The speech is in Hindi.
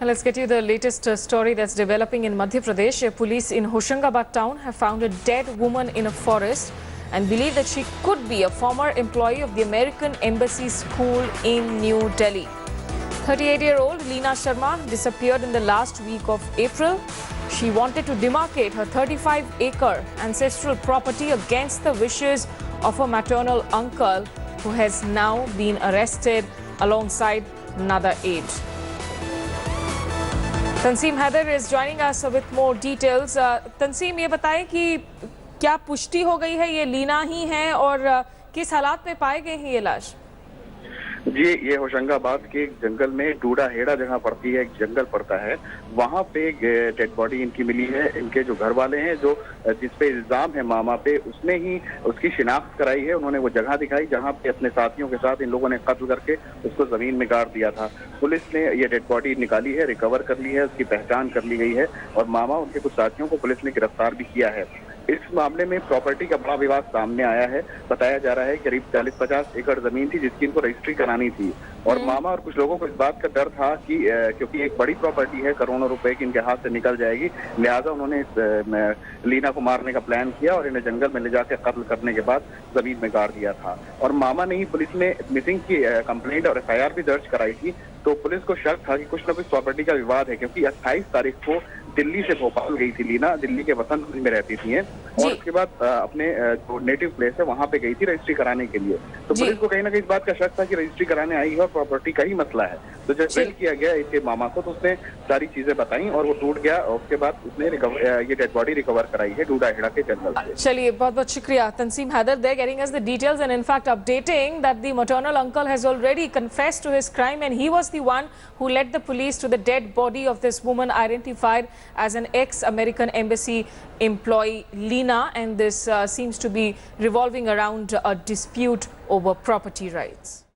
Let's get you the latest story that's developing in Madhya Pradesh. Police in Hoshangabad town have found a dead woman in a forest and believe that she could be a former employee of the American Embassy School in New Delhi. 38-year-old Leena Sharma disappeared in the last week of April. She wanted to demarcate her 35-acre ancestral property against the wishes of her maternal uncle, who has now been arrested alongside another aide. तंसीम Haider is joining us with more details. तंसीम, ये बताएं कि क्या पुष्टि हो गई है ये लीना ही है और किस हालात में पाए गए हैं ये लाश? जी, ये होशंगाबाद के एक जंगल में डूडा हेड़ा जगह पड़ती है, एक जंगल पड़ता है, वहां पे एक डेड बॉडी इनकी मिली है। इनके जो घर वाले हैं, जो जिसपे इल्जाम है मामा पे, उसने ही उसकी शिनाख्त कराई है। उन्होंने वो जगह दिखाई जहां पे अपने साथियों के साथ इन लोगों ने कत्ल करके उसको जमीन में गाड़ दिया था। पुलिस ने ये डेड बॉडी निकाली है, रिकवर कर ली है, उसकी पहचान कर ली गई है और मामा उनके कुछ साथियों को पुलिस ने गिरफ्तार भी किया है। इस मामले में प्रॉपर्टी का बड़ा विवाद सामने आया है। बताया जा रहा है करीब 40-50 एकड़ जमीन थी जिसकी इनको रजिस्ट्री करानी थी और मामा और कुछ लोगों को इस बात का डर था कि क्योंकि एक बड़ी प्रॉपर्टी है, करोड़ों रुपए की इनके हाथ से निकल जाएगी, लिहाजा उन्होंने इस लीना को मारने का प्लान किया और इन्हें जंगल में ले जाकर कत्ल करने के बाद जमीन में गाड़ दिया था। और मामा ने ही पुलिस ने मिसिंग की कंप्लेंट और FIR भी दर्ज कराई थी। तो पुलिस को शक था कि कुछ न कुछ प्रॉपर्टी का विवाद है, क्योंकि 28 तारीख को दिल्ली से भोपाल गई थी लीना, दिल्ली के वसंत में रहती थी और उसके बाद अपने जो नेटिव प्लेस है वहां पे गई थी रजिस्ट्री कराने के लिए। तो पुलिस को कहीं ना कहीं इस बात का शक था कि रजिस्ट्री कराने आई है और प्रॉपर्टी का ही मसला है। तो जब बिल किया गया इसके मामा को तो उसने सारी चीजें बताई और वो टूट गया और उसके बाद उसने ये डेड बॉडी रिकवर कराई है डूडा हेड़ा के जंगल से। चलिए, बहुत बहुत शुक्रिया तंसीम Haider there getting us the details and in fact updating that the maternal uncle has already confessed to his crime and he was the one who led the police to the dead body of this woman identified as an ex-American Embassy employee, Leena, and this seems to be revolving around a dispute over property rights.